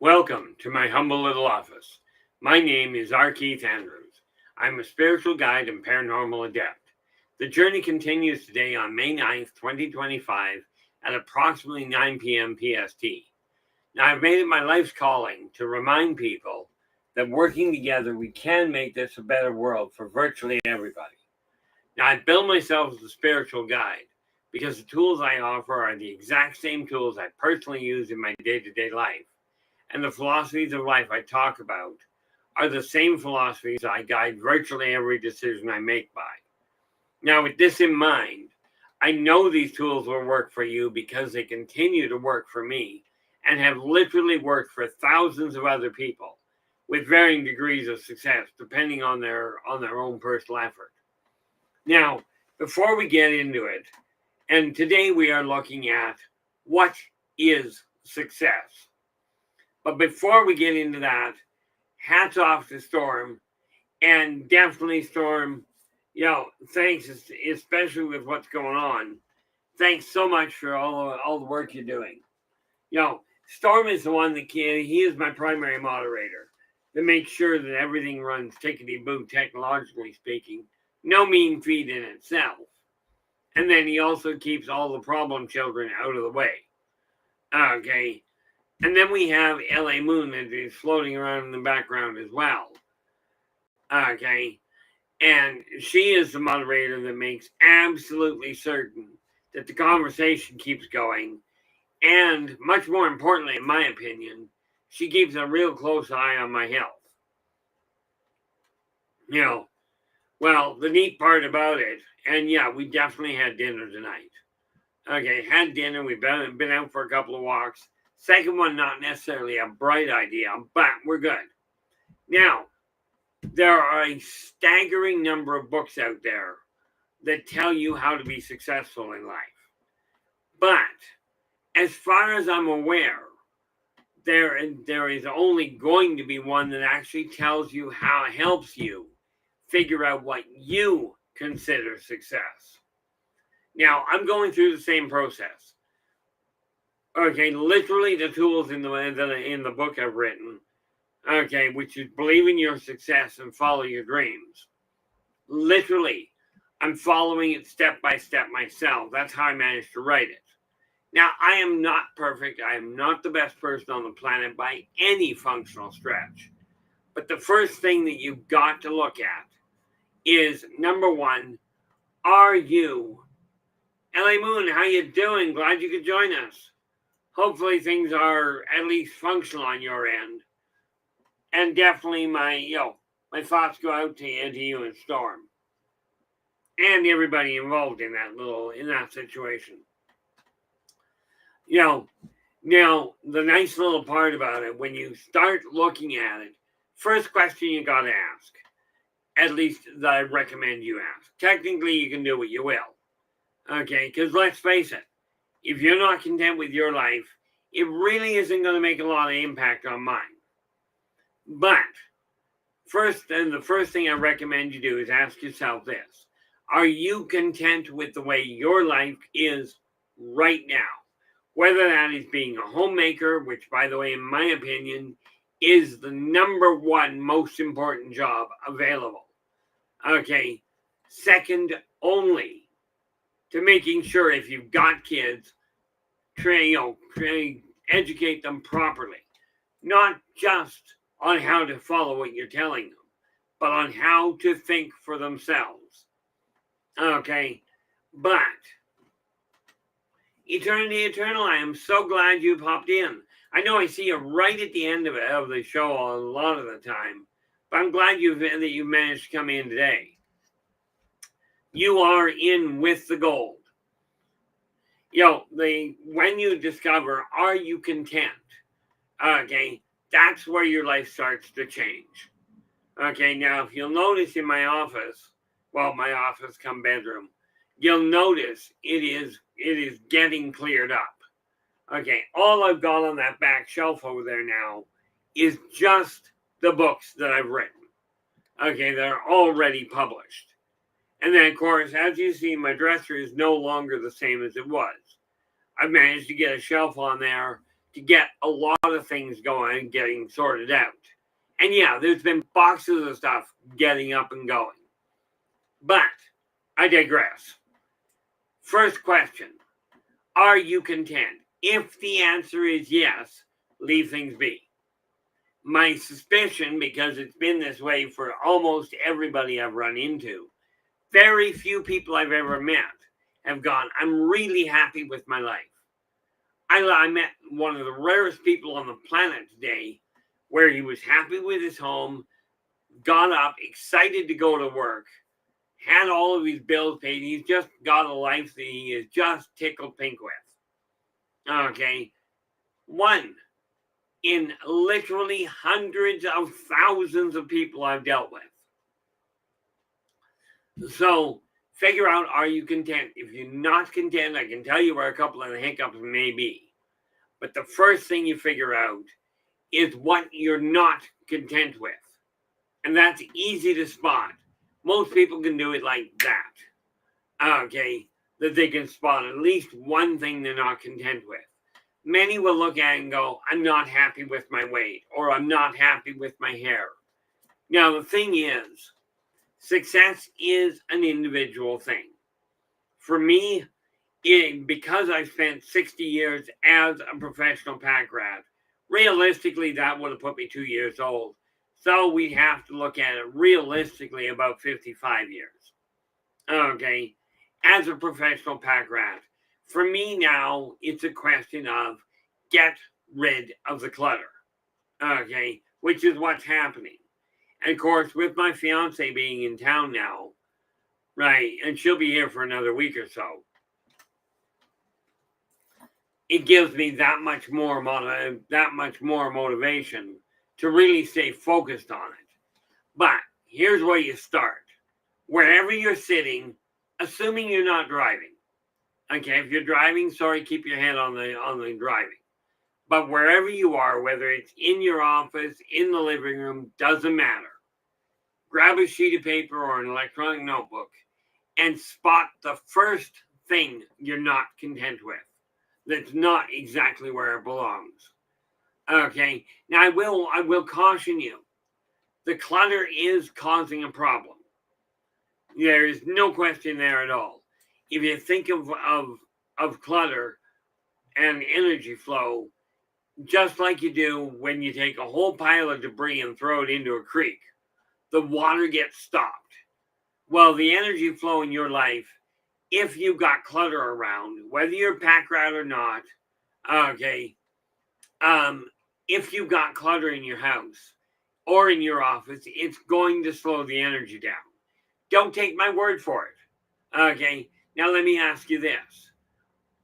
Welcome to my humble little office. My name is R. Keith Andrews. I'm a spiritual guide and paranormal adept. The journey continues today on May 9th, 2025 at approximately 9 p.m. PST. Now, I've made it my life's calling to remind people that working together, we can make this a better world for virtually everybody. Now, I build myself as a spiritual guide because the tools I offer are the exact same tools I personally use in my day-to-day life. And the philosophies of life I talk about are the same philosophies I guide virtually every decision I make by. Now, with this in mind, I know these tools will work for you because they continue to work for me and have literally worked for thousands of other people with varying degrees of success depending on their own personal effort. Now, before we get into it, and today we are looking at what is success. But before we get into that, hats off to Storm, and definitely Storm, thanks, especially with what's going on. Thanks so much for all the work you're doing. Storm is the one he is my primary moderator to make sure that everything runs tickety-boo, technologically speaking. No mean feat in itself. And then he also keeps all the problem children out of the way. Okay. And then we have LA Moon that is floating around in the background as well. Okay. And she is the moderator that makes absolutely certain that the conversation keeps going. And much more importantly, in my opinion, she keeps a real close eye on my health. Well, the neat part about it, and yeah, we definitely had dinner tonight. Okay, had dinner. We've been out for a couple of walks. Second one, not necessarily a bright idea, but we're good. Now, there are a staggering number of books out there that tell you how to be successful in life. But as far as I'm aware, there is only going to be one that actually tells you how it helps you figure out what you consider success. Now, I'm going through the same process. Okay, literally the tools in the book I've written, okay, which is believe in your success and follow your dreams. Literally, I'm following it step by step myself. That's how I managed to write it. Now, I am not perfect. I am not the best person on the planet by any functional stretch. But the first thing that you've got to look at is, number one, are you? LA Moon, how you doing? Glad you could join us. Hopefully things are at least functional on your end. And definitely my thoughts go out to you and Storm. And everybody involved in that situation. Now, the nice little part about it, when you start looking at it, first question you got to ask, at least that I recommend you ask. Technically, you can do what you will. Okay, because let's face it, if you're not content with your life, it really isn't going to make a lot of impact on mine. But the first thing I recommend you do is ask yourself this. Are you content with the way your life is right now? Whether that is being a homemaker, which, by the way, in my opinion, is the number one most important job available. Okay, second only to making sure if you've got kids, educate them properly. Not just on how to follow what you're telling them, but on how to think for themselves. Okay, but Eternity Eternal, I am so glad you popped in. I know I see you right at the end of the show a lot of the time, but I'm glad that you managed to come in today. You are in with the gold. When you discover, are you content? Okay, that's where your life starts to change. Okay, now if you'll notice in my office, my office come bedroom, you'll notice it is getting cleared up. Okay, all I've got on that back shelf over there now is just the books that I've written. Okay, they're already published. And then, of course, as you see, my dresser is no longer the same as it was. I've managed to get a shelf on there to get a lot of things going and getting sorted out. And yeah, there's been boxes of stuff getting up and going. But I digress. First question, are you content? If the answer is yes, leave things be. My suspicion, because it's been this way for almost everybody I've run into, very few people I've ever met have gone, I'm really happy with my life. I met one of the rarest people on the planet today where he was happy with his home, got up, excited to go to work, had all of his bills paid. He's just got a life that he is just tickled pink with. Okay. One in literally hundreds of thousands of people I've dealt with. So figure out, are you content? If you're not content, I can tell you where a couple of the hiccups may be. But the first thing you figure out is what you're not content with. And that's easy to spot. Most people can do it like that. Okay, that they can spot at least one thing they're not content with. Many will look at it and go, I'm not happy with my weight, or I'm not happy with my hair. Now, the thing is, success is an individual thing. For me, because I spent 60 years as a professional pack rat, realistically, that would have put me 2 years old. So we have to look at it realistically about 55 years. Okay, as a professional pack rat. For me now, it's a question of get rid of the clutter. Okay, which is what's happening. And of course, with my fiance being in town now, right, and she'll be here for another week or so, it gives me that much more motivation to really stay focused on it. But here's where you start. Wherever you're sitting, assuming you're not driving. Okay, if you're driving, sorry, keep your head on the driving. But wherever you are, whether it's in your office, in the living room, doesn't matter. Grab a sheet of paper or an electronic notebook and spot the first thing you're not content with. That's not exactly where it belongs. Okay, now I will caution you. The clutter is causing a problem. There is no question there at all. If you think of clutter and energy flow, just like you do when you take a whole pile of debris and throw it into a creek, the water gets stopped. Well, the energy flow in your life, if you've got clutter around, whether you're a pack rat or not, okay, if you've got clutter in your house or in your office, it's going to slow the energy down. Don't take my word for it. Okay, now let me ask you this.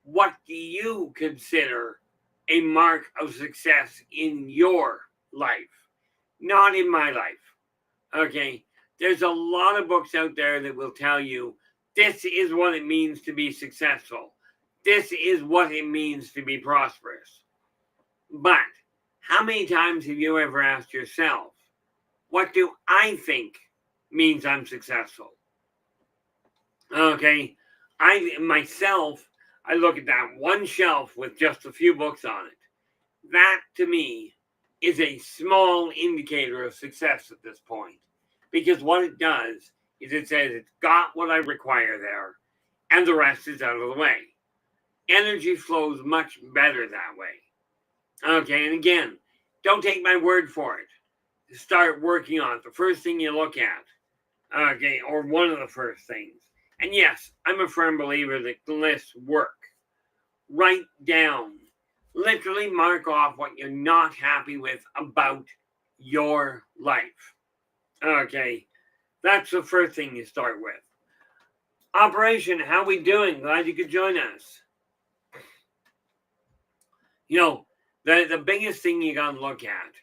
What do you consider a mark of success in your life? Not in my life. Okay, there's a lot of books out there that will tell you this is what it means to be successful. This is what it means to be prosperous. But how many times have you ever asked yourself, what do I think means I'm successful? Okay, I look at that one shelf with just a few books on it. That, to me, is a small indicator of success at this point. Because what it does is it says it's got what I require there, and the rest is out of the way. Energy flows much better that way. Okay, and again, don't take my word for it. Start working on it. The first thing you look at, okay, or one of the first things. And yes, I'm a firm believer that lists work. Write down, literally mark off what you're not happy with about your life. Okay, that's the first thing you start with. Operation, how we doing? Glad you could join us. You know, the biggest thing you gotta look at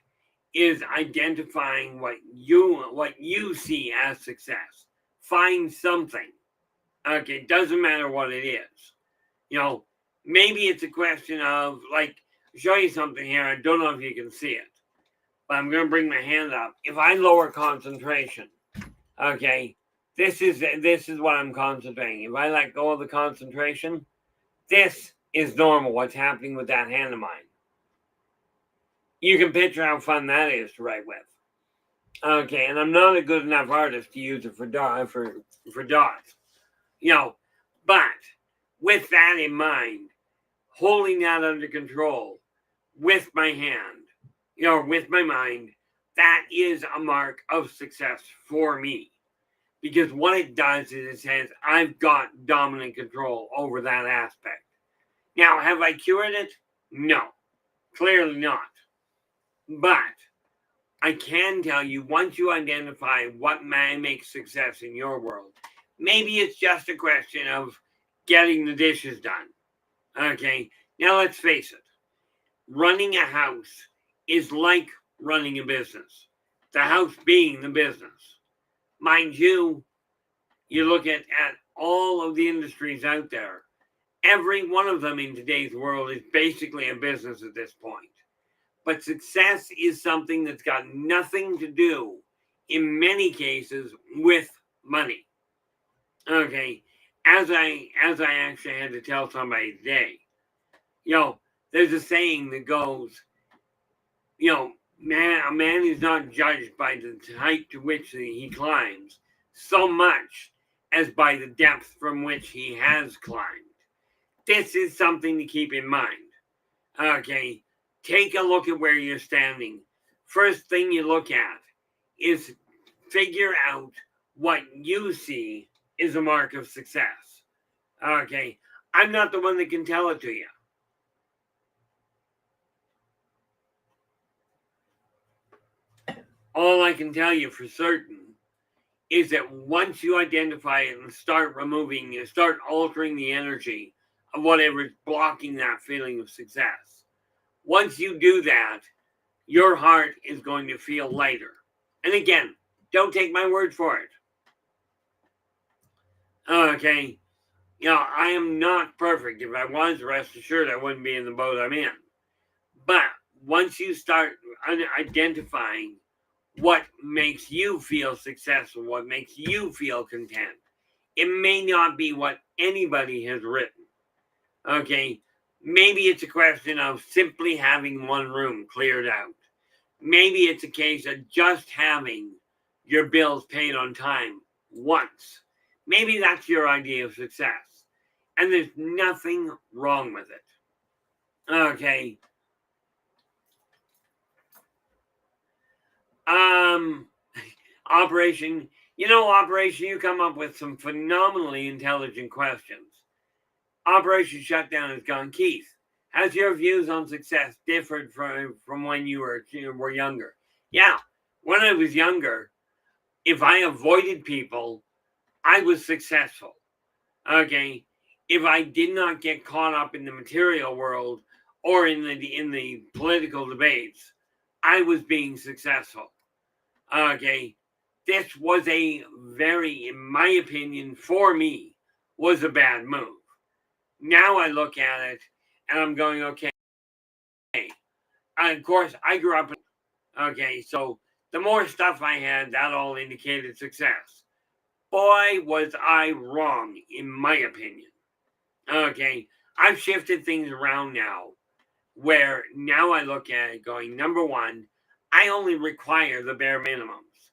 is identifying what you see as success. Find something. Okay, doesn't matter what it is. You know, maybe it's a question of, like, show you something here. I don't know if you can see it, but I'm going to bring my hand up. If I lower concentration, okay, this is what I'm concentrating. If I let go of the concentration, this is normal. What's happening with that hand of mine? You can picture how fun that is to write with. Okay, and I'm not a good enough artist to use it for dots. But with that in mind, holding that under control with my hand, with my mind, that is a mark of success for me. Because what it does is it says I've got dominant control over that aspect. Now, have I cured it? No, clearly not. But I can tell you, once you identify what makes success in your world, maybe it's just a question of getting the dishes done. Okay, now let's face it. Running a house is like running a business. The house being the business. Mind you, you look at all of the industries out there, every one of them in today's world is basically a business at this point. But success is something that's got nothing to do, in many cases, with money. Okay, as I actually had to tell somebody today, there's a saying that goes, a man is not judged by the height to which he climbs so much as by the depth from which he has climbed. This is something to keep in mind. Okay, take a look at where you're standing. First thing you look at is figure out what you see is a mark of success. Okay, I'm not the one that can tell it to you. All I can tell you for certain is that once you identify it and start altering the energy of whatever is blocking that feeling of success, once you do that, your heart is going to feel lighter. And again, don't take my word for it. Okay, I am not perfect. If I was, rest assured I wouldn't be in the boat I'm in. But once you start identifying what makes you feel successful, what makes you feel content, it may not be what anybody has written. Okay, maybe it's a question of simply having one room cleared out. Maybe it's a case of just having your bills paid on time once. Maybe that's your idea of success. And there's nothing wrong with it. Okay. Operation, you come up with some phenomenally intelligent questions. Operation Shutdown has gone, Keith, has your views on success differed from when you were younger? Yeah, when I was younger, if I avoided people, I was successful. Okay, if I did not get caught up in the material world or in the political debates, I was being successful. Okay, this was in my opinion, for me, was a bad move. Now I look at it and I'm going, okay. Of course, I grew up. Okay, so the more stuff I had, that all indicated success. Boy, was I wrong, in my opinion. Okay, I've shifted things around now, where now I look at it going, number one, I only require the bare minimums.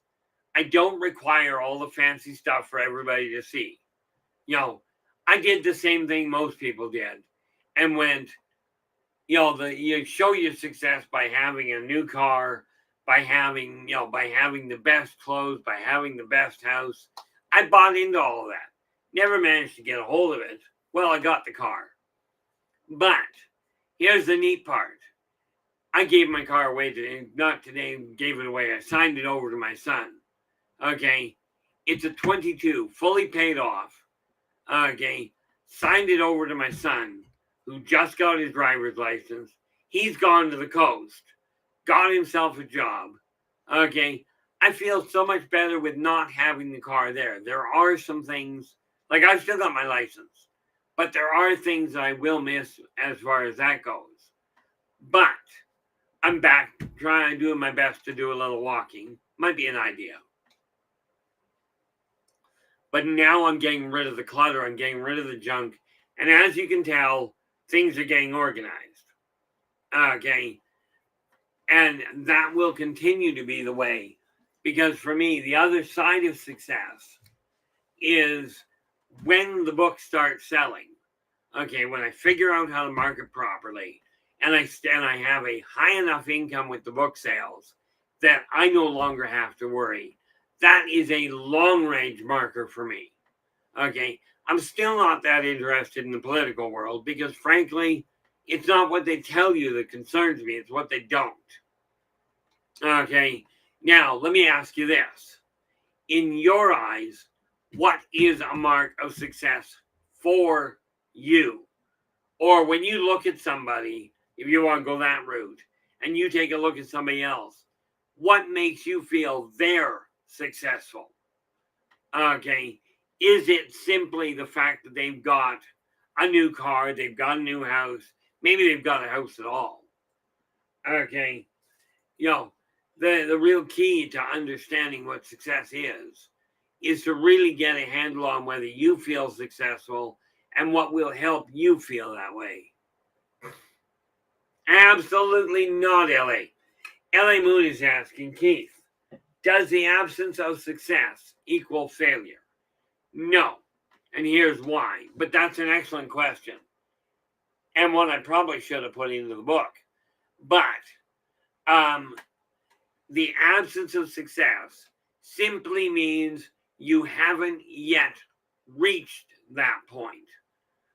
I don't require all the fancy stuff for everybody to see. I did the same thing most people did and went, you show your success by having a new car, by having the best clothes, by having the best house. I bought into all of that. Never managed to get a hold of it. Well, I got the car. But here's the neat part. I gave my car away today. Not today, gave it away. I signed it over to my son. Okay. It's a 22, fully paid off. Okay. Signed it over to my son, who just got his driver's license. He's gone to the coast, got himself a job. Okay. I feel so much better with not having the car there. There are some things, like I've still got my license, but there are things I will miss as far as that goes. But I'm back doing my best to do a little walking. Might be an idea. But now I'm getting rid of the clutter. I'm getting rid of the junk. And as you can tell, things are getting organized. Okay. And that will continue to be the way, because for me, the other side of success is when the book starts selling. Okay, when I figure out how to market properly, and I have a high enough income with the book sales that I no longer have to worry. That is a long range marker for me. Okay, I'm still not that interested in the political world because, frankly, it's not what they tell you that concerns me, it's what they don't. Okay, now let me ask you this. In your eyes, what is a mark of success for you? Or when you look at somebody, if you want to go that route, and you take a look at somebody else, what makes you feel they're successful? Okay, is it simply the fact that they've got a new car, they've got a new house, maybe they've got a house at all? Okay, you know, the real key to understanding what success is to really get a handle on whether you feel successful and what will help you feel that way. Absolutely not, LA. LA Moon is asking, Keith, does the absence of success equal failure? No. And here's why. But that's an excellent question. And one I probably should have put into the book. But the absence of success simply means you haven't yet reached that point.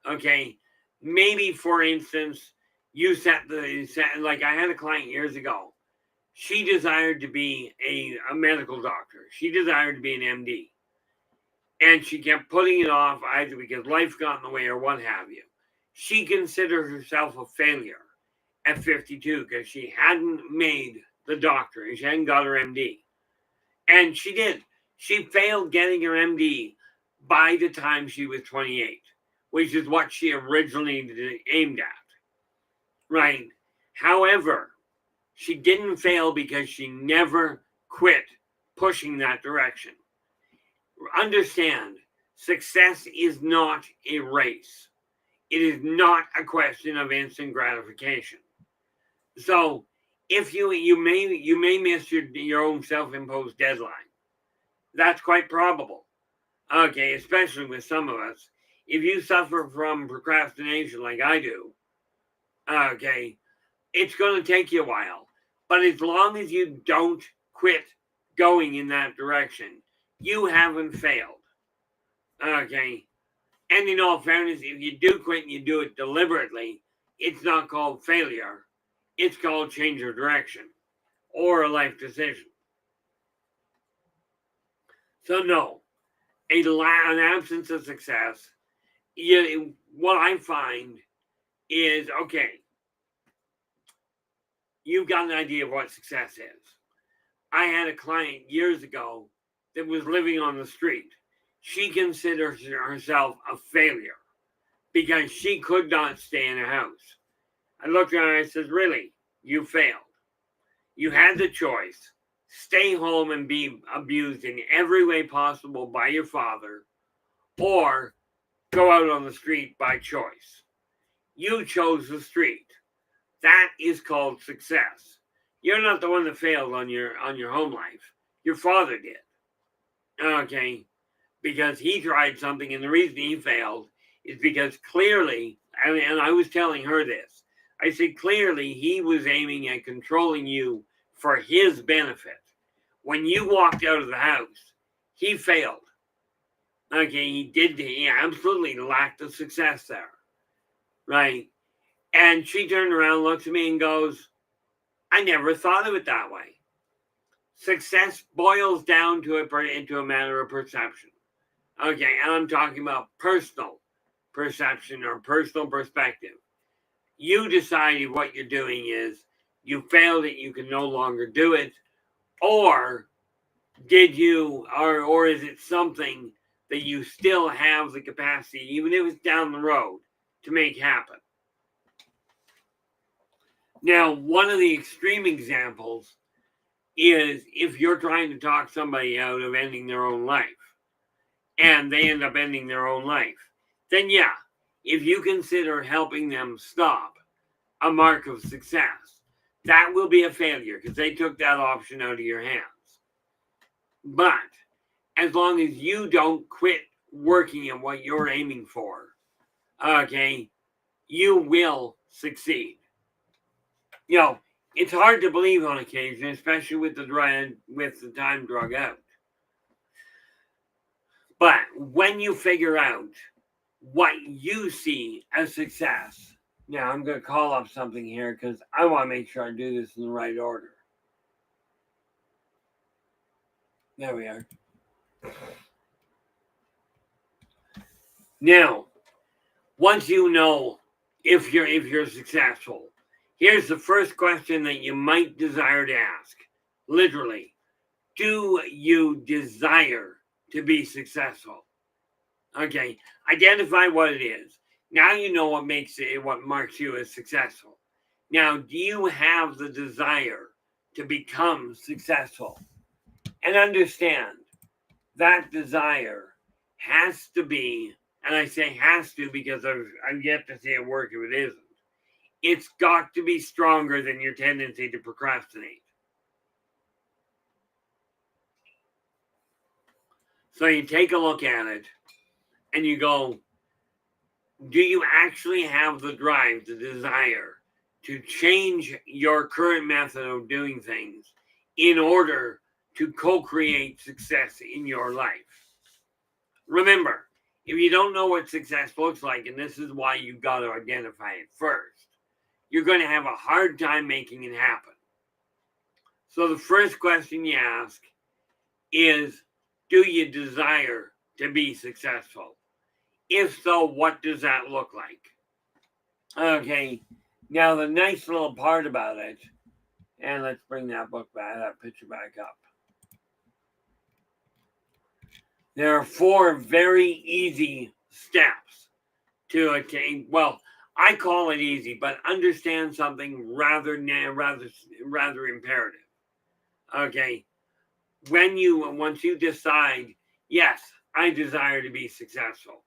Okay? Maybe, for instance, you like I had a client years ago. She desired to be a medical doctor. She desired to be an MD. And she kept putting it off either because life got in the way or what have you. She considered herself a failure at 52 because she hadn't made the doctor and she hadn't got her MD. And she did. She failed getting her MD by the time she was 28, which is what she originally aimed at. Right? However, she didn't fail because she never quit pushing that direction. Understand, success is not a race. It is not a question of instant gratification. So, if you may miss your own self-imposed deadline. That's quite probable. Okay, especially with some of us. If you suffer from procrastination like I do, okay, it's going to take you a while. But as long as you don't quit going in that direction, you haven't failed. Okay. And in all fairness, if you do quit and you do it deliberately, it's not called failure. It's called change of direction or a life decision. So no, an absence of success, what I find is, okay, you've got an idea of what success is. I had a client years ago that was living on the street. She considers herself a failure because she could not stay in a house. I looked at her and I said, really, you failed. You had the choice. Stay home and be abused in every way possible by your father, or go out on the street by choice. You chose the street. That is called success. You're not the one that failed on your home life. Your father did. Okay? Because he tried something, and the reason he failed is because clearly, and I was telling her this, I said clearly he was aiming at controlling you for his benefit. When you walked out of the house, he failed. Okay, he absolutely lacked the success there. Right? And she turned around, looked at me and goes, I never thought of it that way. Success boils down to into a matter of perception. Okay, and I'm talking about personal perception or personal perspective. You decided what you're doing is you failed it, you can no longer do it, or did you, or is it something that you still have the capacity, even if it's down the road, to make happen? Now, one of the extreme examples is if you're trying to talk somebody out of ending their own life, and they end up ending their own life, then yeah, if you consider helping them stop a mark of success. that will be a failure because they took that option out of your hands. But as long as you don't quit working at what you're aiming for, okay, you will succeed. It's hard to believe on occasion, especially with the time drug out. But when you figure out what you see as success, now I'm going to call up something here because I want to make sure I do this in the right order. There we are. Now, once you know if you're successful, here's the first question that you might desire to ask. Literally, do you desire to be successful? Okay, identify what it is. Now you know what marks you as successful. Now, do you have the desire to become successful? And understand that desire has to be, and I say has to because I've yet to see it work if it isn't. It's got to be stronger than your tendency to procrastinate. So you take a look at it and you go, do you actually have the drive, the desire to change your current method of doing things in order to co-create success in your life? Remember, if you don't know what success looks like, and this is why you've got to identify it first, you're going to have a hard time making it happen. So the first question you ask is, do you desire to be successful? If so, what does that look like? Okay, now the nice little part about it, and let's bring that picture back up. There are 4 very easy steps to attain. Well, I call it easy, but understand something rather imperative. Okay, once you decide, yes, I desire to be successful.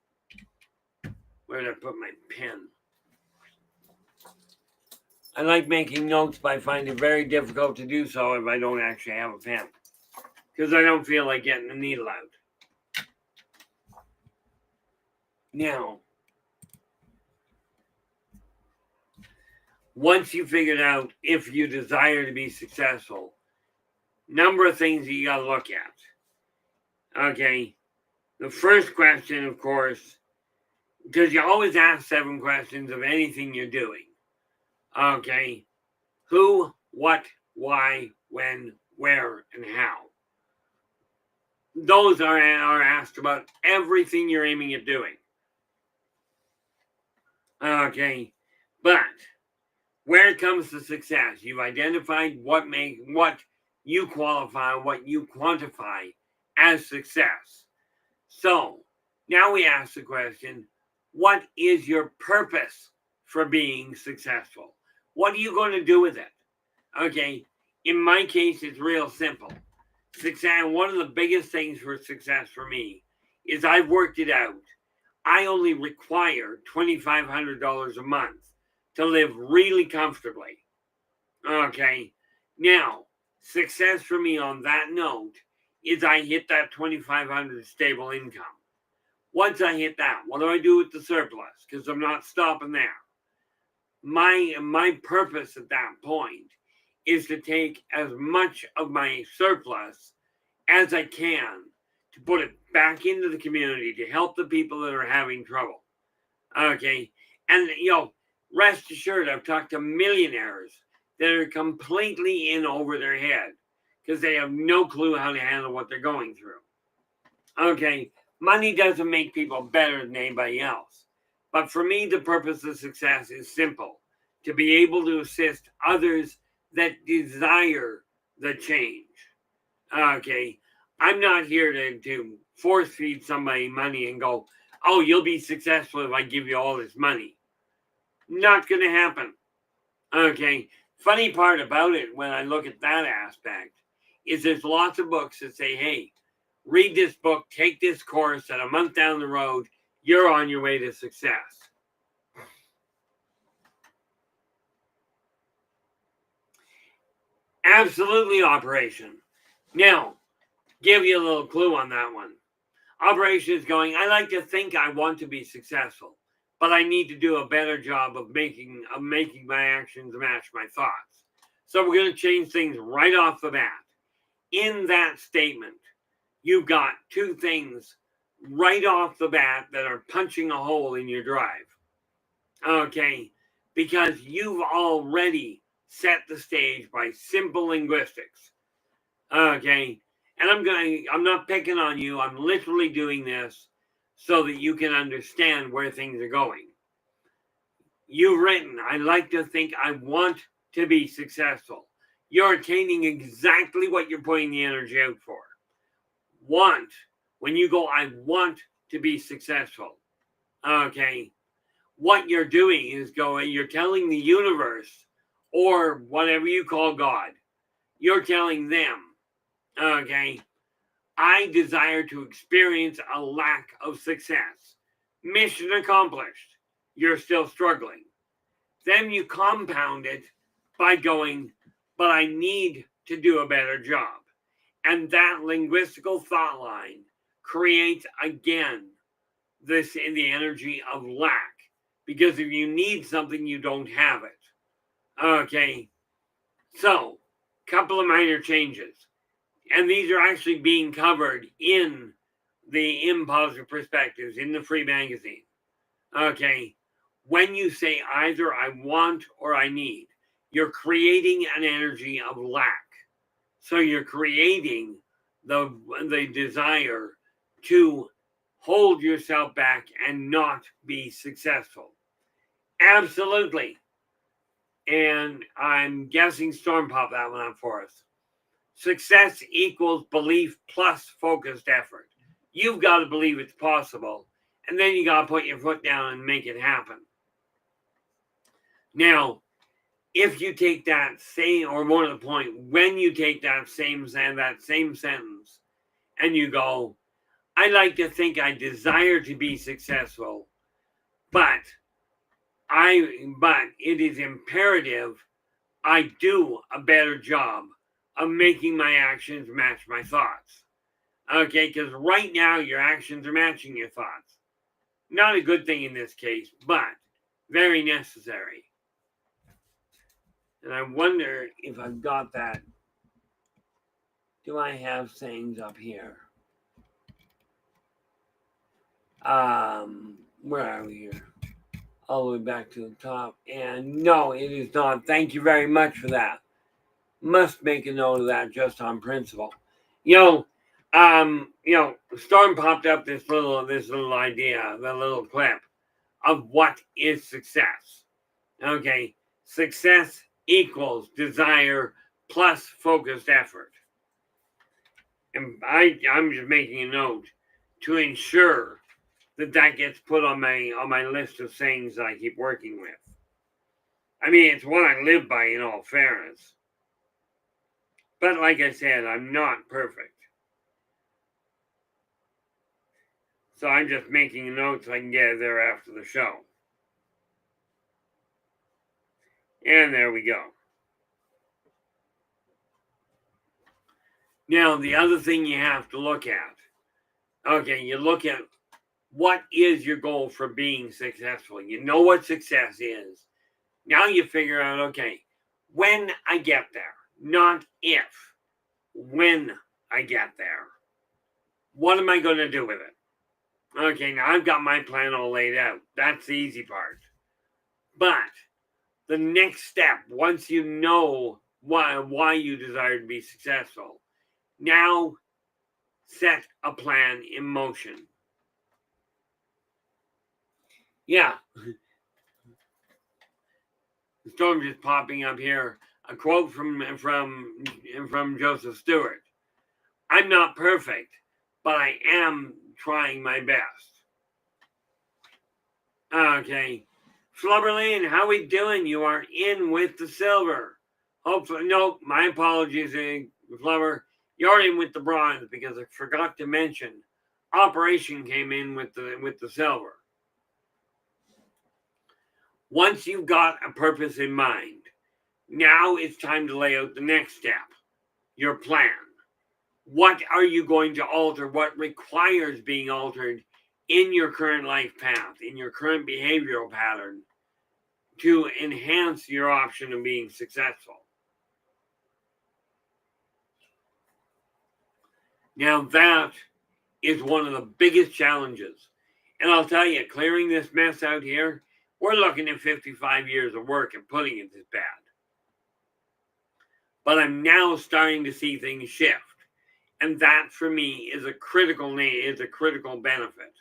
Where did I put my pen? I like making notes, but I find it very difficult to do so if I don't actually have a pen, because I don't feel like getting the needle out. Now, once you figured out if you desire to be successful, number of things that you got to look at. Okay, the first question, of course, because you always ask 7 questions of anything you're doing. Okay, who, what, why, when, where, and how. Those are asked about everything you're aiming at doing. Okay, but where it comes to success, you've identified what you qualify, what you quantify as success. So now we ask the question, what is your purpose for being successful? What are you going to do with it? Okay, in my case, it's real simple. Success, one of the biggest things for success for me is I've worked it out. I only require $2,500 a month to live really comfortably. Okay, now, success for me on that note is I hit that $2,500 stable income. Once I hit that, what do I do with the surplus? Because I'm not stopping there. My purpose at that point is to take as much of my surplus as I can to put it back into the community to help the people that are having trouble. Okay, and rest assured, I've talked to millionaires that are completely in over their head because they have no clue how to handle what they're going through. Okay, money doesn't make people better than anybody else. But for me, the purpose of success is simple: to be able to assist others that desire the change. Okay, I'm not here to force feed somebody money and go, oh, you'll be successful if I give you all this money. Not going to happen. Okay, funny part about it when I look at that aspect is there's lots of books that say, hey, read this book, take this course, and a month down the road, you're on your way to success. Absolutely, operation. Now, give you a little clue on that one. Operation is going, I like to think I want to be successful, but I need to do a better job of making my actions match my thoughts. So we're going to change things right off the bat. In that statement, you've got two things right off the bat that are punching a hole in your drive. Okay, because you've already set the stage by simple linguistics. Okay, and I'm not picking on you. I'm literally doing this so that you can understand where things are going. You've written, I like to think I want to be successful. You're attaining exactly what you're putting the energy out for. Want, when you go, I want to be successful. Okay, what you're doing is you're telling the universe or whatever you call God, you're telling them, okay, I desire to experience a lack of success. Mission accomplished. You're still struggling. Then you compound it by going, but I need to do a better job. And that linguistical thought line creates again this in the energy of lack. Because if you need something, you don't have it. Okay. So, couple of minor changes. And these are actually being covered in the Impositive Perspectives in the free magazine. Okay. When you say either I want or I need, you're creating an energy of lack. So you're creating the desire to hold yourself back and not be successful. Absolutely. And I'm guessing Storm popped that one up for us. Success equals belief plus focused effort. You've got to believe it's possible, and then you got to put your foot down and make it happen. Now, if you take that same, or more to the point, when you take that same sentence and you go, I like to think I desire to be successful, but it is imperative I do a better job of making my actions match my thoughts. Okay, because right now your actions are matching your thoughts. Not a good thing in this case, but very necessary. And I wonder if I've got that. Do I have sayings up here? Where are we here? All the way back to the top. And no, it is not. Thank you very much for that. Must make a note of that just on principle. Storm popped up this little idea, the little clip of what is success. Okay, success equals desire plus focused effort. And I'm just making a note to ensure that gets put on my list of sayings that I keep working with. I mean, it's what I live by in all fairness. But like I said, I'm not perfect. So I'm just making a note so I can get it there after the show. And there we go. Now, the other thing you have to look at, okay, you look at what is your goal for being successful. You know what success is. Now you figure out, okay, when I get there, not if, when I get there, what am I going to do with it? Okay, now I've got my plan all laid out. That's the easy part. But the next step, once you know why you desire to be successful, now set a plan in motion. Yeah. The storm just popping up here. A quote from Joseph Stewart. I'm not perfect, but I am trying my best. Okay. Flubberlane, how we doing? You are in with the silver. Hopefully, no, my apologies, Flubber. You're in with the bronze because I forgot to mention Operation came in with the silver. Once you've got a purpose in mind, Now it's time to lay out the next step, your plan. What are you going to alter? What requires being altered in your current life path, in your current behavioral pattern to enhance your option of being successful? Now that is one of the biggest challenges. And I'll tell you, clearing this mess out here, we're looking at 55 years of work and putting it this bad. But I'm now starting to see things shift. And that for me is a critical benefit.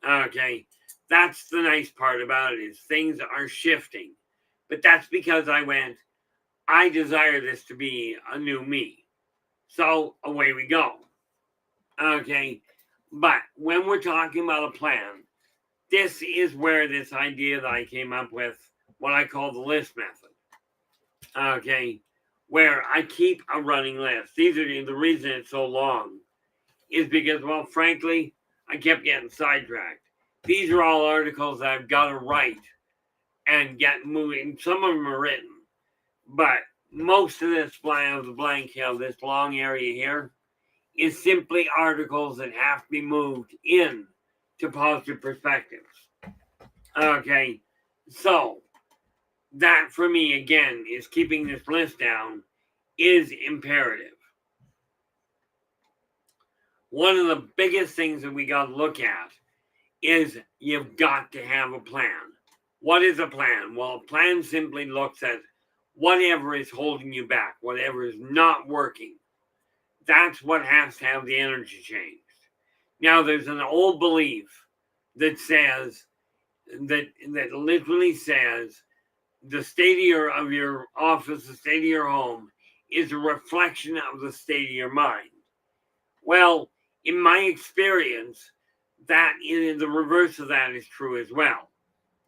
Okay. That's the nice part about it, is things are shifting. But that's because I desire this to be a new me. So away we go. Okay. But when we're talking about a plan, this is where this idea that I came up with, what I call the list method. Okay. Where I keep a running list. These are the reason it's so long is because, well, frankly, I kept getting sidetracked. These are all articles that I've got to write and get moving. Some of them are written, but most of this the blank here, this long area here, is simply articles that have to be moved in to positive perspectives. Okay, so that for me, again, is keeping this list down is imperative. One of the biggest things that we got to look at is you've got to have a plan. What is a plan? Well, a plan simply looks at whatever is holding you back, whatever is not working. That's what has to have the energy changed. Now, there's an old belief that says, that literally says, the state of your office, the state of your home, is a reflection of the state of your mind. Well, in my experience, that in the reverse of that is true as well.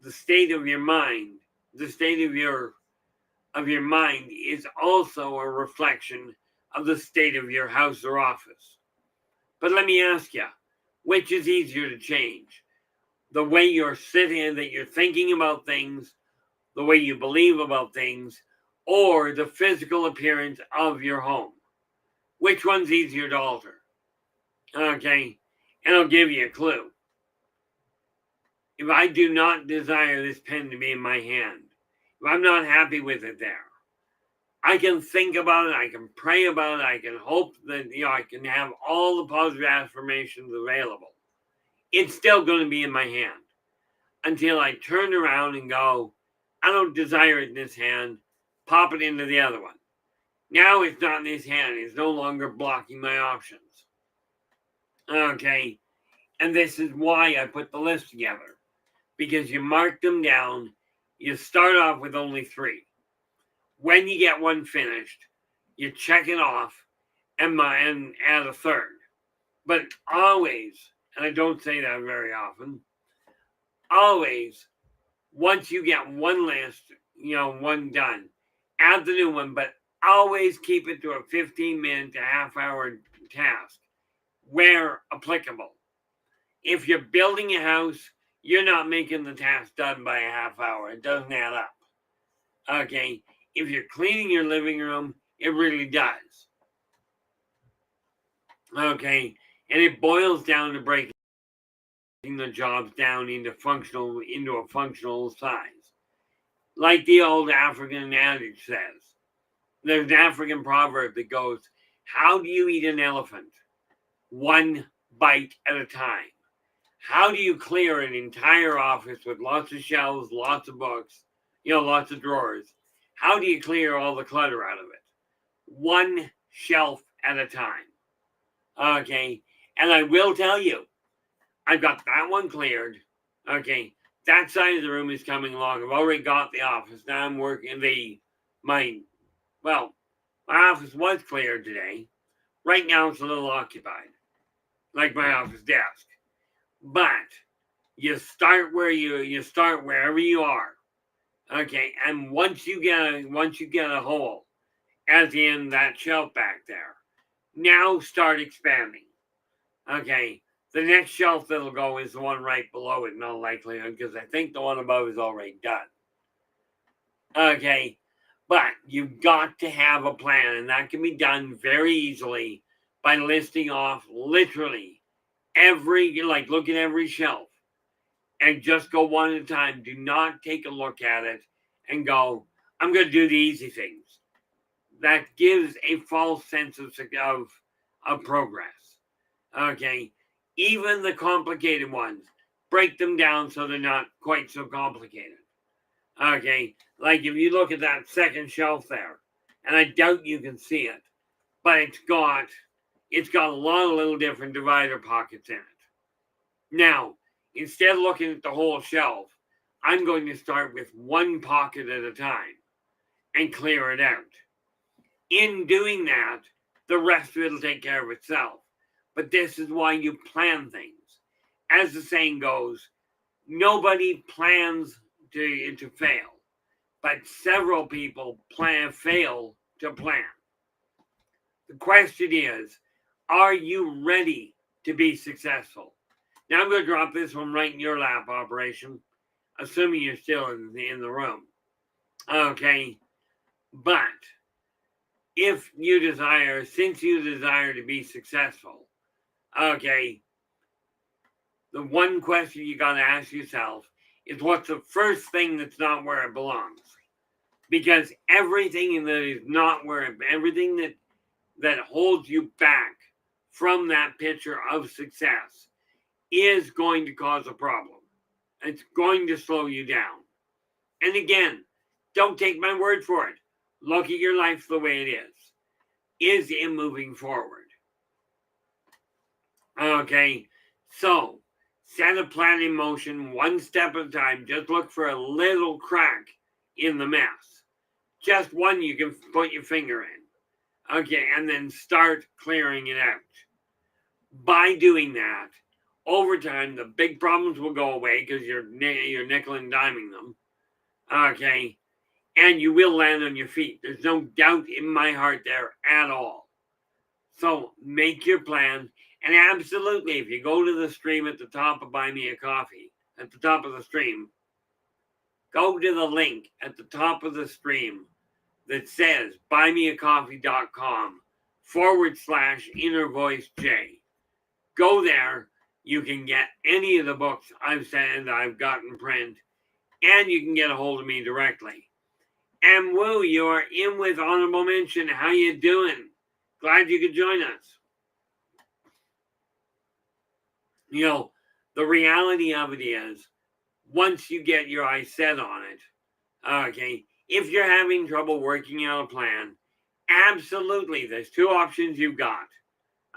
The state of your mind, the state of your mind is also a reflection of the state of your house or office. But let me ask you, which is easier to change? The way you're sitting, that you're thinking about things, the way you believe about things, or the physical appearance of your home? Which one's easier to alter? Okay, and I'll give you a clue. If I do not desire this pen to be in my hand, if I'm not happy with it there, I can think about it, I can pray about it, I can hope that I can have all the positive affirmations available. It's still going to be in my hand until I turn around and go, I don't desire it in this hand, pop it into the other one. Now it's not in this hand, it's no longer blocking my options. Okay, and this is why I put the list together, because you mark them down. You start off with only 3. When you get one finished, you check it off and add a third. But always, and I don't say that very often, always, once you get one list, one done, add the new one, but always keep it to a 15-minute to half-hour task where applicable. If you're building a house, you're not making the task done by a half hour. It doesn't add up. Okay. If you're cleaning your living room, it really does. Okay. And it boils down to breaking the jobs down into a functional size. Like the old African adage says. There's an African proverb that goes, how do you eat an elephant? One bite at a time. How do you clear an entire office with lots of shelves, lots of books, lots of drawers? How do you clear all the clutter out of it? One shelf at a time. Okay. And I will tell you, I've got that one cleared. Okay. That side of the room is coming along. I've already got the office. Now I'm working my office was cleared today. Right now it's a little occupied, like my office desk. But you start wherever you are. Okay, and once you get a hole, as in that shelf back there, now start expanding. Okay, the next shelf that'll go is the one right below it, in all likelihood, because I think the one above is already done. Okay, But you've got to have a plan, and that can be done very easily by listing off literally look at every shelf and just go one at a time. Do not take a look at it and go, I'm going to do the easy things. That gives a false sense of progress. Okay. Even the complicated ones, break them down so they're not quite so complicated. Okay. Like if you look at that second shelf there, and I doubt you can see it, but it's got a lot of little different divider pockets in it. Now, instead of looking at the whole shelf, I'm going to start with one pocket at a time and clear it out. In doing that, the rest of it will take care of itself. But this is why you plan things. As the saying goes, nobody plans to fail, but several people fail to plan. The question is, are you ready to be successful? Now I'm going to drop this one right in your lap, Operation, assuming you're still in the room. Okay, but since you desire to be successful, okay, the one question you got to ask yourself is, what's the first thing that's not where it belongs? Because everything that is not everything that holds you back from that picture of success is going to cause a problem. It's going to slow you down. And again, don't take my word for it. Look at your life the way it is. Is it moving forward? Okay, so set a plan in motion one step at a time. Just look for a little crack in the mess. Just one you can put your finger in. Okay, and then start clearing it out. By doing that, over time, the big problems will go away because you're nickel and diming them. Okay, and you will land on your feet. There's no doubt in my heart there at all. So make your plan. And absolutely, if you go to the stream at the top of Buy Me a Coffee, at the top of the stream, go to the link at the top of the stream that says buymeacoffee.com/innervoicej. Go there. You can get any of the books I've said I've got in print, and you can get a hold of me directly. And Woo, you are in with honorable mention. How you doing? Glad you could join us. You know, the reality of it is, once you get your eyes set on it, okay, if you're having trouble working out a plan, absolutely, there's two options you've got.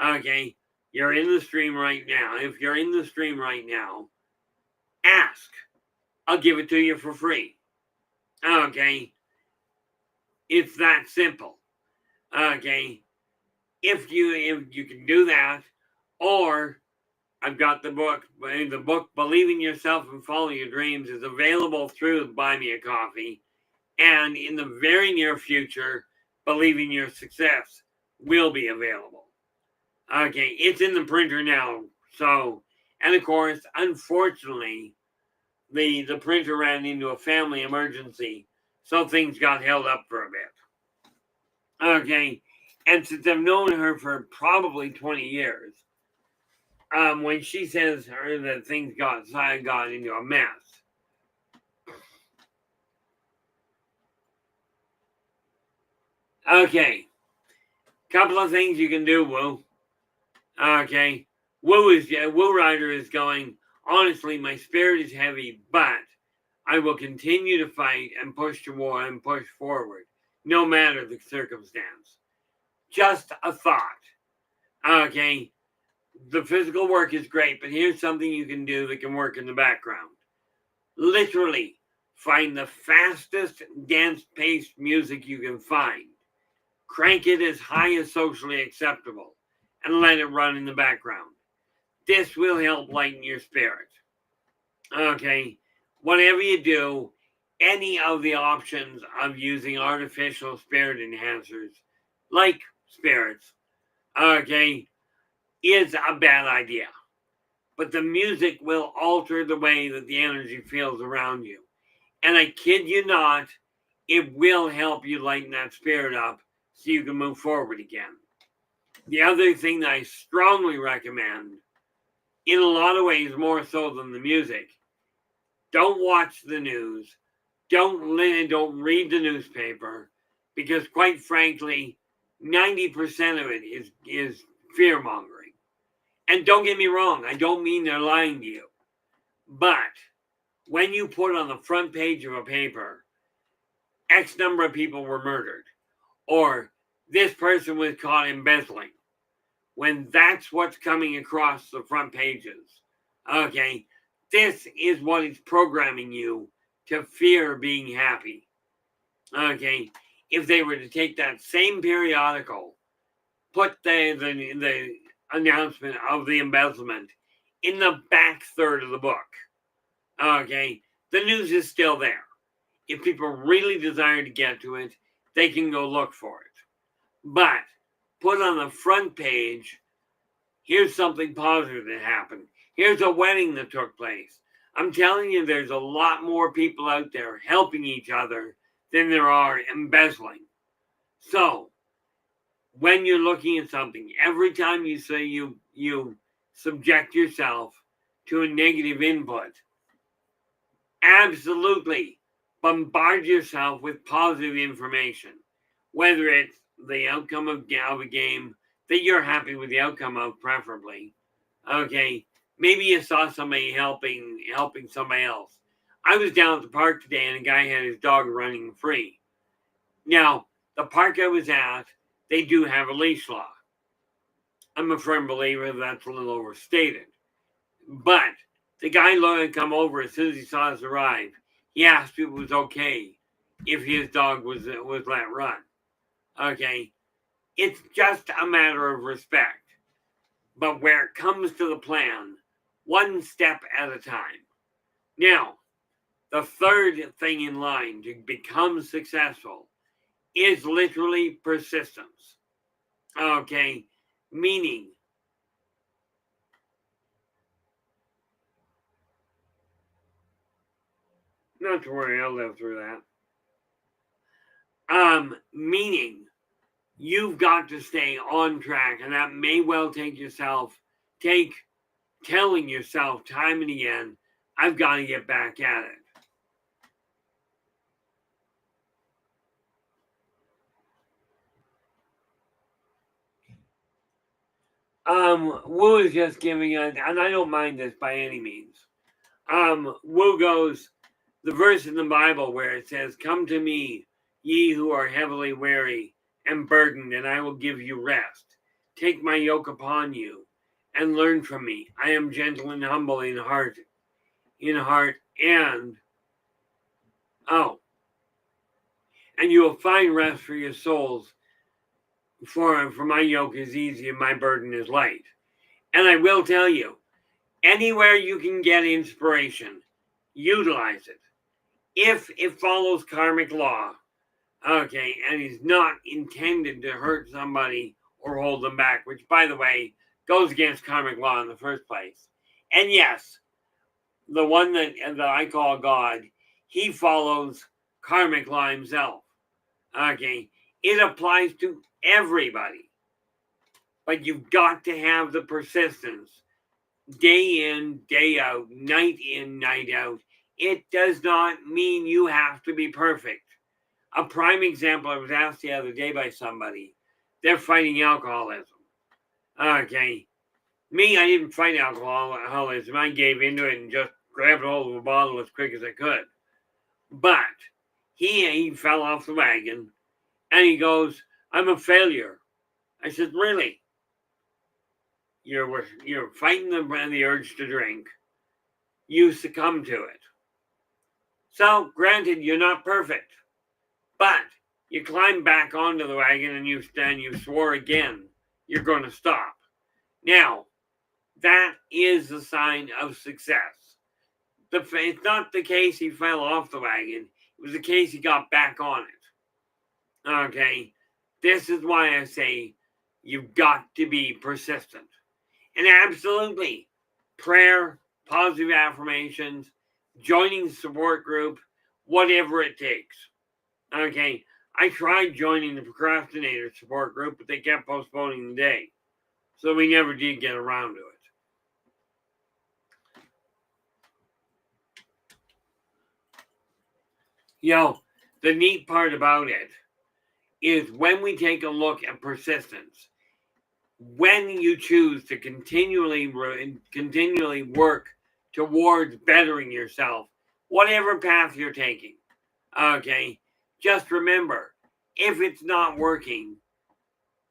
Okay, you're in the stream right now. If you're in the stream right now, ask. I'll give it to you for free. Okay, it's that simple. Okay, if you can do that, or I've got the book. The book, Believe in Yourself and Follow Your Dreams, is available through Buy Me a Coffee. And in the very near future, Believe in Your Success will be available. Okay, it's in the printer now. So, and of course, unfortunately, the printer ran into a family emergency. So things got held up for a bit. Okay, and since I've known her for probably 20 years, when she says that things got into a mess, okay, couple of things you can do, Woo. Okay, Woo Rider is going, honestly, my spirit is heavy, but I will continue to fight and push to war and push forward, no matter the circumstance. Just a thought. Okay, the physical work is great, but here's something you can do that can work in the background. Literally, find the fastest dance-paced music you can find. Crank it as high as socially acceptable and let it run in the background. This will help lighten your spirit. Okay, whatever you do, any of the options of using artificial spirit enhancers, like spirits, okay, is a bad idea. But the music will alter the way that the energy feels around you. And I kid you not, it will help you lighten that spirit up so you can move forward again. The other thing that I strongly recommend, in a lot of ways more so than the music, don't watch the news, don't read the newspaper, because quite frankly, 90% of it is fear mongering. And don't get me wrong, I don't mean they're lying to you. But when you put on the front page of a paper, X number of people were murdered, or this person was caught embezzling, when that's what's coming across the front pages, okay, this is what is programming you to fear being happy. Okay, if they were to take that same periodical, put the announcement of the embezzlement in the back third of the book, okay, the news is still there. If people really desire to get to it, they can go look for it. But put on the front page, here's something positive that happened. Here's a wedding that took place. I'm telling you, there's a lot more people out there helping each other than there are embezzling. So, when you're looking at something, every time you say you subject yourself to a negative input, absolutely bombard yourself with positive information, whether it's the outcome of a game that you're happy with the outcome of, preferably. Okay, maybe you saw somebody helping somebody else. I was down at the park today and a guy had his dog running free. Now, the park I was at, they do have a leash law. I'm a firm believer that's a little overstated. But the guy had come over as soon as he saw us arrive. He asked if it was okay if his dog was let run. Okay, it's just a matter of respect. But where it comes to the plan, one step at a time. Now, the third thing in line to become successful is literally persistence. Okay, meaning not to worry, I'll live through that. Meaning you've got to stay on track, and that may well take telling yourself time and again, I've got to get back at it. Wu is just giving us, and I don't mind this by any means. Wu goes, the verse in the Bible where it says, come to me, ye who are heavily weary and burdened, and I will give you rest. Take my yoke upon you and learn from me. I am gentle and humble in heart, and you will find rest for your souls. For my yoke is easy and my burden is light. And I will tell you, anywhere you can get inspiration, utilize it. If it follows karmic law, okay, and is not intended to hurt somebody or hold them back, which, by the way, goes against karmic law in the first place. And yes, the one that I call God, he follows karmic law himself. Okay, it applies to everybody. But you've got to have the persistence. Day in, day out, night in, night out. It does not mean you have to be perfect. A prime example, I was asked the other day by somebody, they're fighting alcoholism. Okay. Me, I didn't fight alcoholism. I gave into it and just grabbed hold of a bottle as quick as I could. But he fell off the wagon and he goes, I'm a failure. I said, really? You're fighting the urge to drink. You succumb to it. So, granted, you're not perfect. But you climb back onto the wagon and you swore again you're going to stop. Now, that is a sign of success. It's not the case he fell off the wagon. It was the case he got back on it. Okay? This is why I say you've got to be persistent. And absolutely, prayer, positive affirmations, joining the support group, whatever it takes. Okay, I tried joining the procrastinator support group, but they kept postponing the day. So we never did get around to it. The neat part about it is when we take a look at persistence, when you choose to continually work towards bettering yourself, whatever path you're taking, okay, just remember, if it's not working,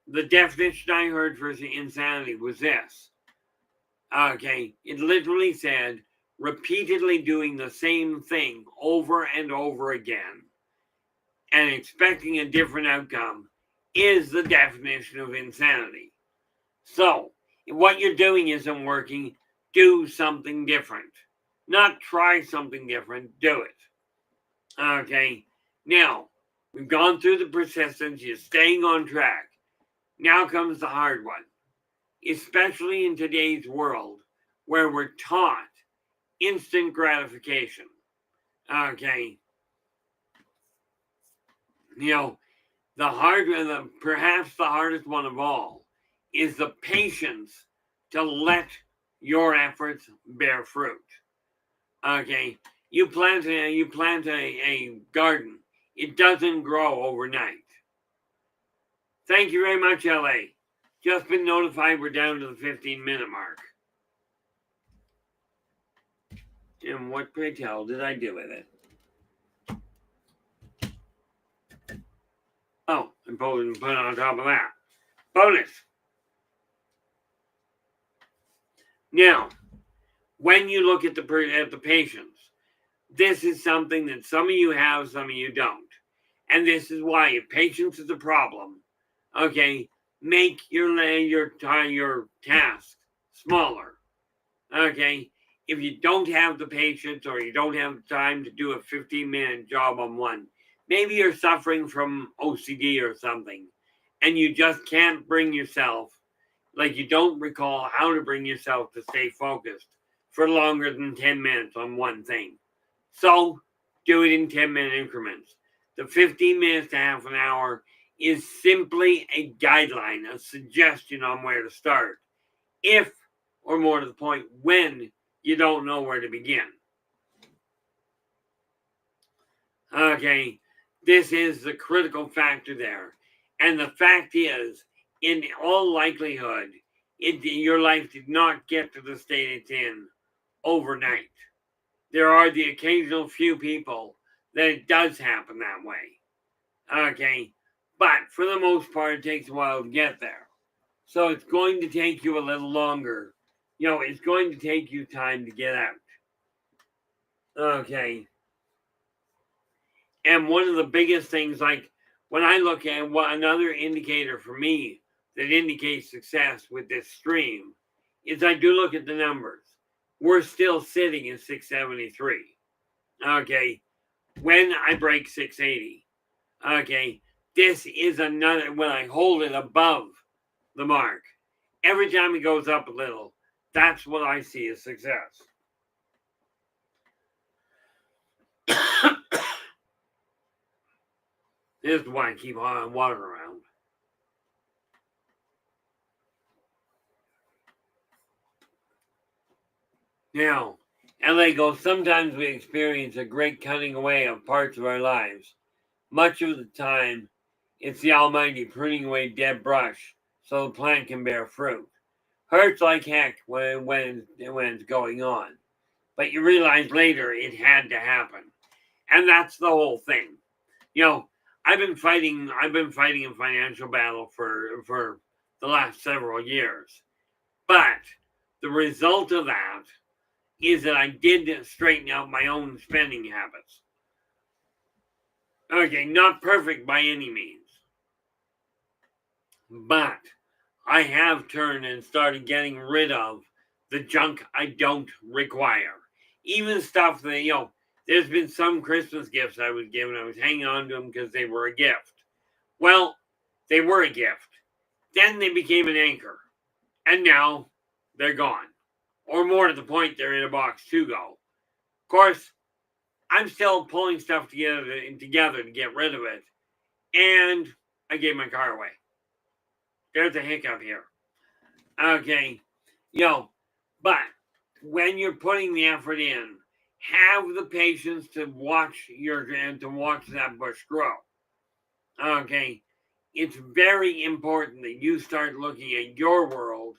the definition I heard for insanity was this. Okay, it literally said repeatedly doing the same thing over and over again and expecting a different outcome is the definition of insanity. So, if what you're doing isn't working, do something different. Not try something different, do it. Okay, now we've gone through the persistence, you're staying on track. Now comes the hard one, especially in today's world where we're taught instant gratification. Okay, perhaps the hardest one of all is the patience to let your efforts bear fruit. Okay, you plant a garden, it doesn't grow overnight. Thank you very much, LA. Just been notified we're down to the 15-minute mark. And what, pray tell, did I do with it? Oh, and put it on top of that. Bonus. Now, when you look at the patients, this is something that some of you have, some of you don't. And this is why, if patience is a problem, okay, make your tasks smaller. Okay, if you don't have the patience or you don't have time to do a 15-minute job on one, maybe you're suffering from OCD or something, and you just can't bring yourself, like you don't recall how to bring yourself to stay focused for longer than 10 minutes on one thing. So do it in 10-minute increments. The 15 minutes to half an hour is simply a guideline, a suggestion on where to start. If, or more to the point, when you don't know where to begin. Okay, this is the critical factor there. And the fact is, in all likelihood, your life did not get to the state it's in overnight. There are the occasional few people that it does happen that way. Okay, but for the most part, it takes a while to get there. So it's going to take you a little longer. It's going to take you time to get out. Okay. And one of the biggest things, like when I look at what another indicator for me that indicates success with this stream, is I do look at the numbers. We're still sitting at 673. Okay. When I break 680, okay, this is another, when I hold it above the mark, every time it goes up a little, that's what I see as success. This is why I keep water around. Now, LA goes, sometimes we experience a great cutting away of parts of our lives. Much of the time, it's the Almighty pruning away dead brush so the plant can bear fruit. Hurts like heck when it's going on. But you realize later it had to happen. And that's the whole thing. I've been fighting a financial battle for the last several years. But the result of that is that I did straighten out my own spending habits. Okay, not perfect by any means. But I have turned and started getting rid of the junk I don't require. Even stuff that, there's been some Christmas gifts I was given. I was hanging on to them because they were a gift. Well, they were a gift. Then they became an anchor. And now they're gone. Or more to the point, they're in a box to go. Of course, I'm still pulling stuff together to get rid of it. And I gave my car away. There's a hiccup here. Okay. But when you're putting the effort in, have the patience to watch that bush grow. Okay. It's very important that you start looking at your world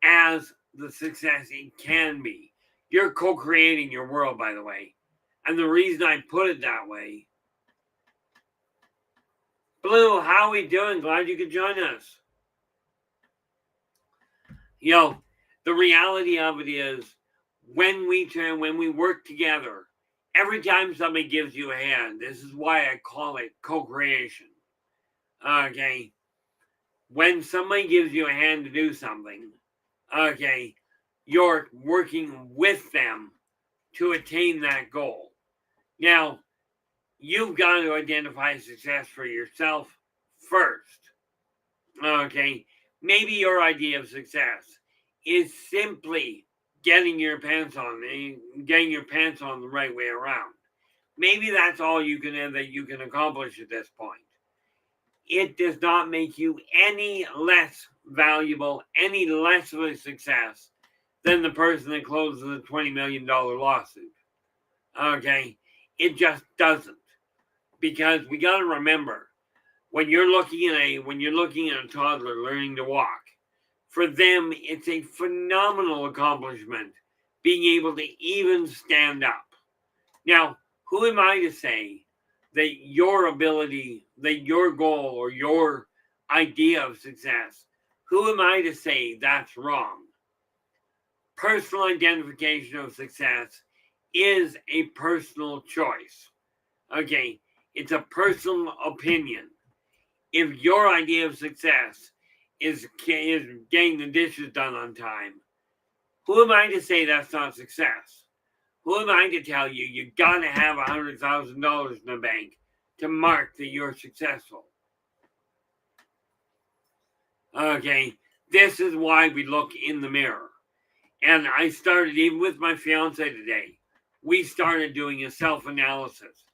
as the success it can be. You're co-creating your world, by the way. And the reason I put it that way. Blue, how are we doing? Glad you could join us. The reality of it is when we work together, every time somebody gives you a hand, this is why I call it co-creation. Okay. When somebody gives you a hand to do something, okay, you're working with them to attain that goal. Now, you've got to identify success for yourself first. Okay. Maybe your idea of success is simply getting your pants on the right way around. Maybe that's all you can accomplish at this point. It does not make you any less valuable, any less of a success than the person that closes a $20 million lawsuit. Okay? It just doesn't. Because we got to remember, when you're looking at a toddler learning to walk, for them, it's a phenomenal accomplishment being able to even stand up. Now, who am I to say that your ability, that your goal or your idea of success, who am I to say that's wrong? Personal identification of success is a personal choice. Okay, it's a personal opinion. If your idea of success is getting the dishes done on time, who am I to say that's not success? Who am I to tell you you got to have $100,000 in the bank to mark that you're successful? Okay, this is why we look in the mirror. And I started, even with my fiance today, we started doing a self-analysis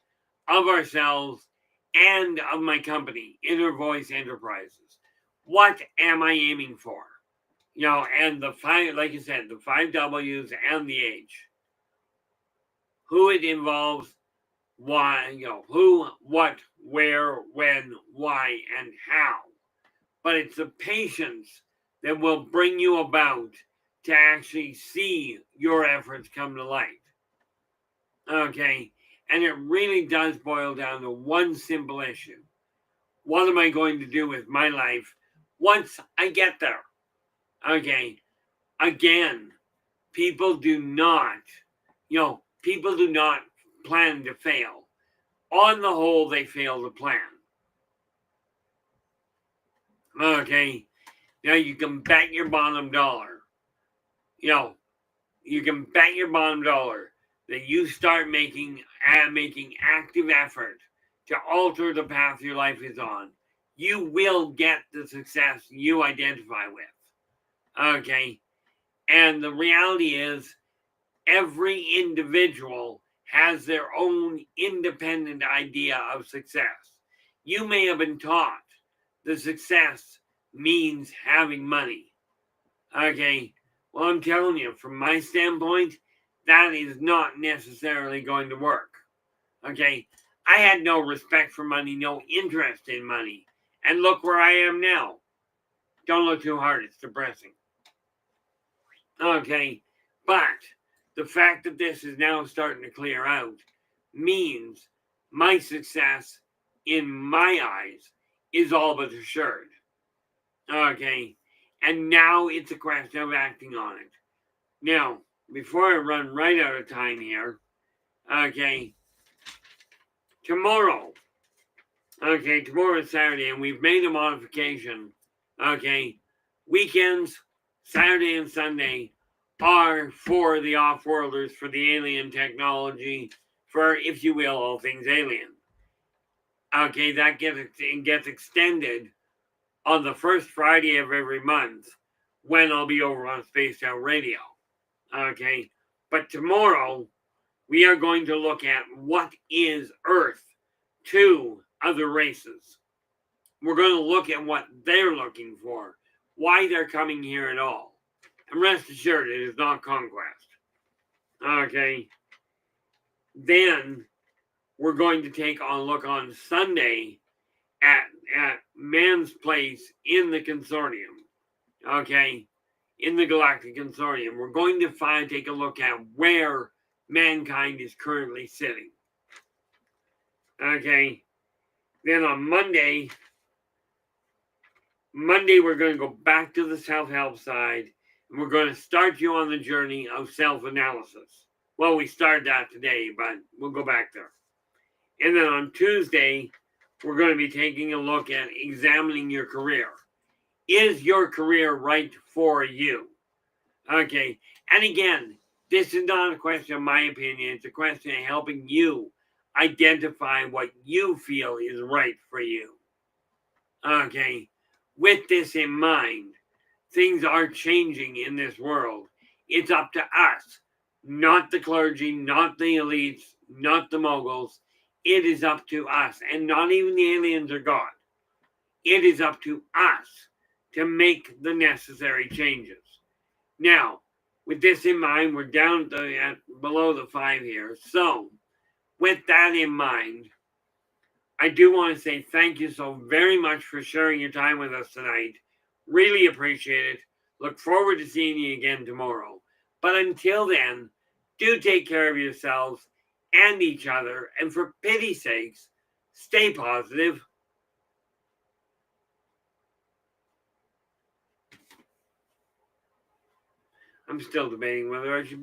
of ourselves and of my company, Inner Voice Enterprises. What am I aiming for? And the five, like I said, the 5 W's and the H. Who it involves, why, who, what, where, when, why, and how. But it's the patience that will bring you about to actually see your efforts come to light. Okay? And it really does boil down to one simple issue. What am I going to do with my life once I get there? Okay. Again, people do not plan to fail. On the whole, they fail to plan. Okay. Now you can bet your bottom dollar. You can bet your bottom dollar that you start making active effort to alter the path your life is on. You will get the success you identify with. Okay. And the reality is, every individual has their own independent idea of success. You may have been taught the success means having money. Okay. Well, I'm telling you, from my standpoint, that is not necessarily going to work. Okay. I had no respect for money, no interest in money. And look where I am now. Don't look too hard, it's depressing. Okay. But the fact that this is now starting to clear out means my success, in my eyes, is all but assured. Okay. And now it's a question of acting on it. Now, before I run right out of time here, okay, tomorrow is Saturday, and we've made a modification. Okay, weekends, Saturday and Sunday, are for the off-worlders, for the alien technology, for, if you will, all things alien. Okay, that gets extended on the first Friday of every month when I'll be over on Spaced Out Radio. Okay, but tomorrow we are going to look at what is Earth to other races. We're going to look at what they're looking for, why they're coming here at all. And rest assured, it is not conquest. Okay. Then we're going to take a look on Sunday at man's place in the consortium. Okay. In the Galactic Consortium. We're going to take a look at where mankind is currently sitting. Okay. Then on Monday, we're going to go back to the self-help side, and we're going to start you on the journey of self-analysis. Well, we started that today, but we'll go back there. And then on Tuesday, we're going to be taking a look at examining your career. Is your career right for you? Okay. And again, this is not a question of my opinion. It's a question of helping you identify what you feel is right for you. Okay. With this in mind, things are changing in this world. It's up to us, not the clergy, not the elites, not the moguls. It is up to us, and not even the aliens or God. It is up to us to make the necessary changes. Now, with this in mind, we're down to below the 5 here. So, with that in mind, I do want to say thank you so very much for sharing your time with us tonight. Really appreciate it. Look forward to seeing you again tomorrow. But until then, do take care of yourselves and each other. And for pity's sakes, stay positive. I'm still debating whether I should be